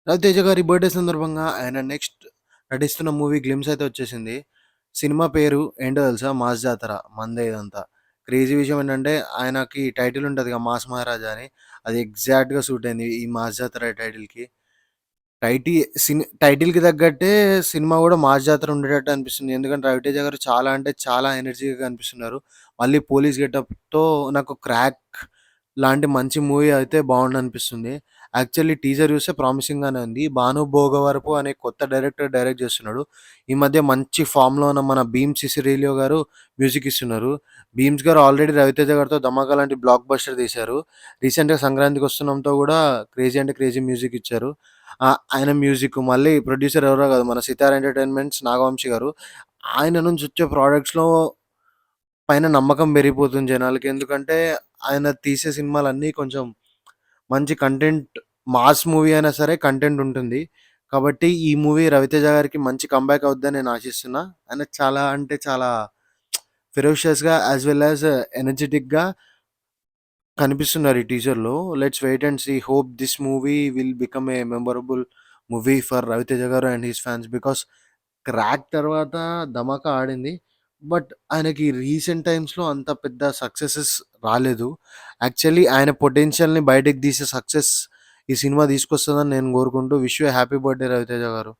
రవితేజ గారి బర్త్‌డే సందర్భంగా ఆయన నెక్స్ట్ నటిస్తున్న మూవీ 'గ్లిమ్స్' అయితే వచ్చేసింది. సినిమా పేరు ఏంటో తెలుసా? 'మాస్ జాతర మందే ఇదంతా.' క్రేజీ విషయం ఏంటంటే ఆయనకి టైటిల్ ఉంటదిగా 'మాస్ మహారాజా' అని. అది ఎగ్జాక్ట్‌గా సూట్ అయింది ఈ 'మాస్ జాతర' టైటిల్‌కి. టైటిల్‌కి తగ్గట్టే సినిమా గూడా 'మాస్ జాతర' ఉండేటట్టు అనిపిస్తుంది. ఎందుకంటే 'రవితేజ' గారు చాలా అంటే చాలా ఎనర్జీగా కనిపిస్తున్నారు. మళ్ళీ పోలీస్ గెటప్‌తో నాకు 'క్రాక్' లాంటి మంచి మూవీ అయితే బావుండనిపిస్తుంది. యాక్చువల్లీ టీజర్ చూస్తే ప్రామిసింగ్‌గానే ఉంది. 'భాను భోగవరపు' అనే కొత్త డైరెక్టర్ డైరెక్ట్ చేస్తున్నాడు. ఈ మధ్య మంచి ఫామ్‌లో ఉన్న మన 'భీమ్ సిసిరోలియో' గారు మ్యూజిక్ ఇస్తున్నారు. 'భీమ్స్' గారు ఆల్రెడీ 'రవితేజ' గారితో 'ధమాకా' లాంటి బ్లాక్ బస్టర్ తీశారు. రీసెంట్‌గా 'సంక్రాంతికొస్తున్నాం'తో గూడా క్రేజీ అంటే క్రేజీ మ్యూజిక్ ఇచ్చారు. ఆయన మ్యూజిక్ మళ్ళీ ప్రొడ్యూసర్ ఎవరో కాదు మన 'సితార ఎంటర్‌టైన్‌మెంట్స్' నాగవంశి గారు. ఆయన నుంచి వచ్చే ప్రొడక్ట్స్‌లో పైన నమ్మకం పెరిగిపోతుంది జనాలకి. ఎందుకంటే ఆయన తీసే సినిమాలన్నీ కొంచెం మంచి కంటెంట్ మాస్ మూవీ అయినా సరే కంటెంట్ ఉంటుంది. కాబట్టి ఈ మూవీ 'రవితేజ' గారికి మంచి కమ్‌బ్యాక్ అవుద్దని నేను ఆశిస్తున్నా. ఆయన చాలా అంటే చాలా ఫెరోషియస్‌గా యాస్ వెల్ యాస్ ఎనర్జిటిక్‌గా కనిపిస్తున్నారు ఈ టీజర్‌లో. Let's wait and see. Hope this movie will become a memorable movie for 'Ravi Teja' గారు and his fans. Because 'Krack' తర్వాత 'ధమాకా' ఆడింది. బట్ ఆయనకి రీసెంట్ టైమ్స్‌లో అంత పెద్ద సక్సెసెస్ రాలేదు. యాక్చువల్లీ ఆయన పొటెన్షియల్‌ని బయటకి తీసే సక్సెస్ ఈ సినిమా తీసుకొస్తదని నేను కోరుకుంటూ wish you happy birthday 'Raviteja' గారు.